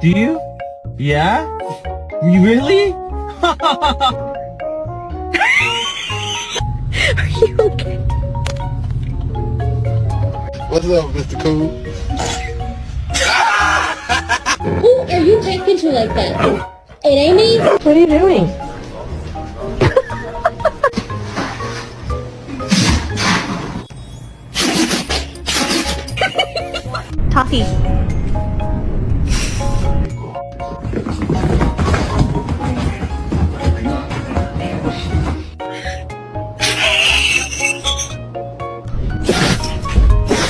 Do you? Yeah? You really? Are you okay? What's up, Mr. Cool? Who are you talking to like that? It ain't me. What are you doing? Toffee.